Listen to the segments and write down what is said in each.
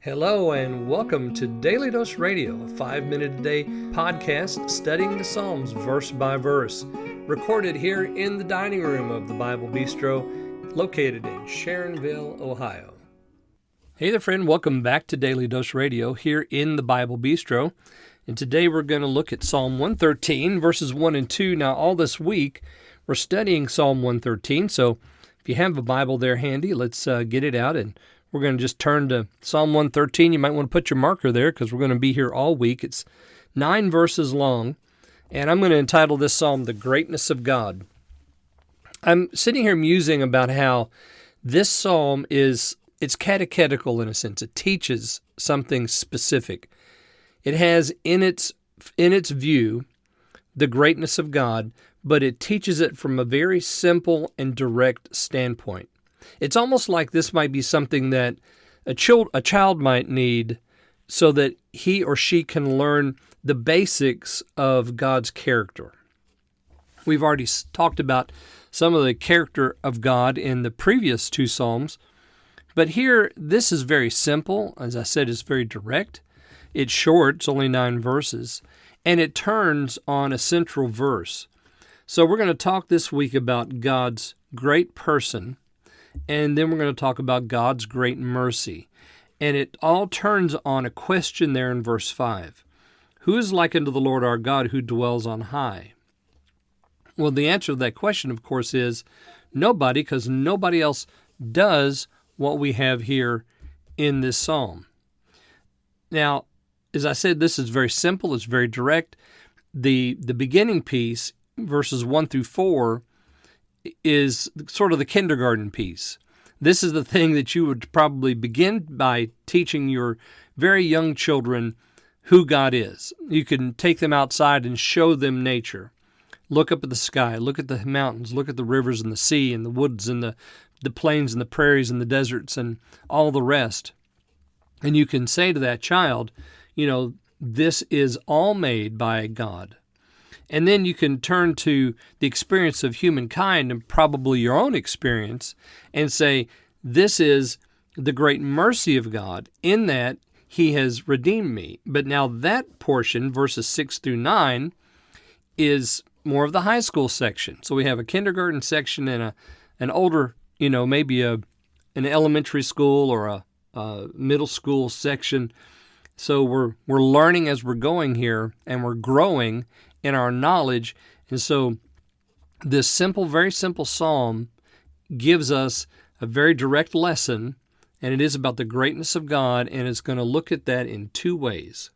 Hello and welcome to Daily Dose Radio, a 5-minute-a-day podcast studying the Psalms verse by verse, recorded here in the dining room of the Bible Bistro, located in Sharonville, Ohio. Hey there, friend. Welcome back to Daily Dose Radio here in the Bible Bistro. And today we're going to look at Psalm 113, verses 1 and 2. Now, all this week, we're studying Psalm 113, so if you have a Bible there handy, let's get it out, and we're going to just turn to Psalm 113. You might want to put your marker there because we're going to be here all week. It's 9 verses long, and I'm going to entitle this psalm, The Greatness of God. I'm sitting here musing about how this psalm it's catechetical in a sense. It teaches something specific. It has in its view the greatness of God, but it teaches it from a very simple and direct standpoint. It's almost like this might be something that a child might need so that he or she can learn the basics of God's character. We've already talked about some of the character of God in the previous 2 Psalms, but here this is very simple. As I said, it's very direct. It's short, it's only 9 verses, and it turns on a central verse. So we're going to talk this week about God's great person, and then we're going to talk about God's great mercy. And it all turns on a question there in verse 5. Who is like unto the Lord our God who dwells on high? Well, the answer to that question, of course, is nobody, because nobody else does what we have here in this psalm. Now, as I said, this is very simple. It's very direct. The beginning piece, verses 1 through 4, is sort of the kindergarten piece. This is the thing that you would probably begin by teaching your very young children who God is. You can take them outside and show them nature. Look up at the sky, look at the mountains, look at the rivers and the sea and the woods and the plains and the prairies and the deserts and all the rest. And you can say to that child, this is all made by God. And then you can turn to the experience of humankind and probably your own experience and say, this is the great mercy of God in that He has redeemed me. But now that portion, verses 6 through 9, is more of the high school section. So we have a kindergarten section and an older, maybe an elementary school or a middle school section. So we're learning as we're going here, and we're growing in our knowledge. And so this simple, very simple psalm gives us a very direct lesson, and it is about the greatness of God, and it's going to look at that in 2 ways.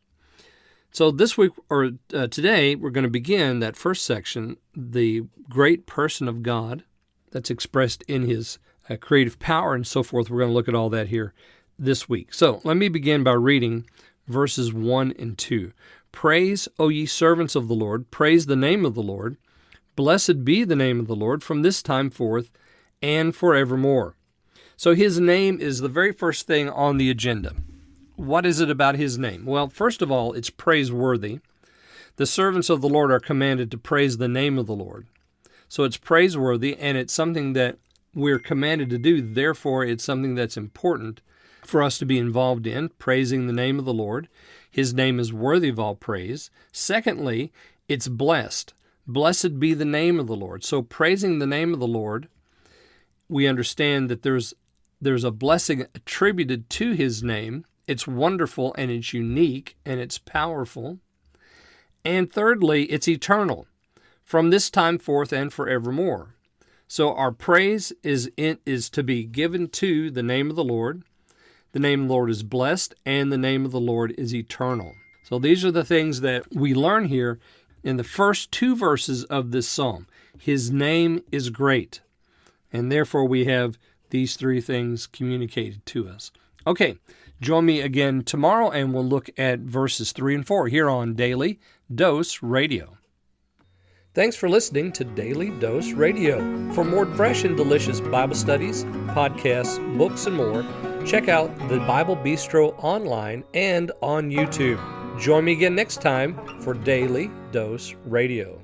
So this week, or today, we're going to begin that first section, the great person of God, that's expressed in His creative power and so forth. We're going to look at all that here this week. So let me begin by reading verses 1 and 2. Praise, O ye servants of the Lord, praise the name of the Lord. Blessed be the name of the Lord from this time forth and forevermore. So His name is the very first thing on the agenda. What is it about His name? Well, first of all, it's praiseworthy. The servants of the Lord are commanded to praise the name of the Lord. So it's praiseworthy, and it's something that we're commanded to do. Therefore, it's something that's important for us to be involved in, praising the name of the Lord. His name is worthy of all praise. Secondly, it's blessed. Blessed be the name of the Lord. So praising the name of the Lord, we understand that there's a blessing attributed to His name. It's wonderful, and it's unique, and it's powerful. And thirdly, it's eternal, from this time forth and forevermore. So our praise is to be given to the name of the Lord. The name of the Lord is blessed, and the name of the Lord is eternal. So these are the things that we learn here in the first 2 verses of this psalm. His name is great, and therefore we have these 3 things communicated to us. Okay, join me again tomorrow, and we'll look at verses 3 and 4 here on Daily Dose Radio. Thanks for listening to Daily Dose Radio. For more fresh and delicious Bible studies, podcasts, books, and more, check out the Bible Bistro online and on YouTube. Join me again next time for Daily Dose Radio.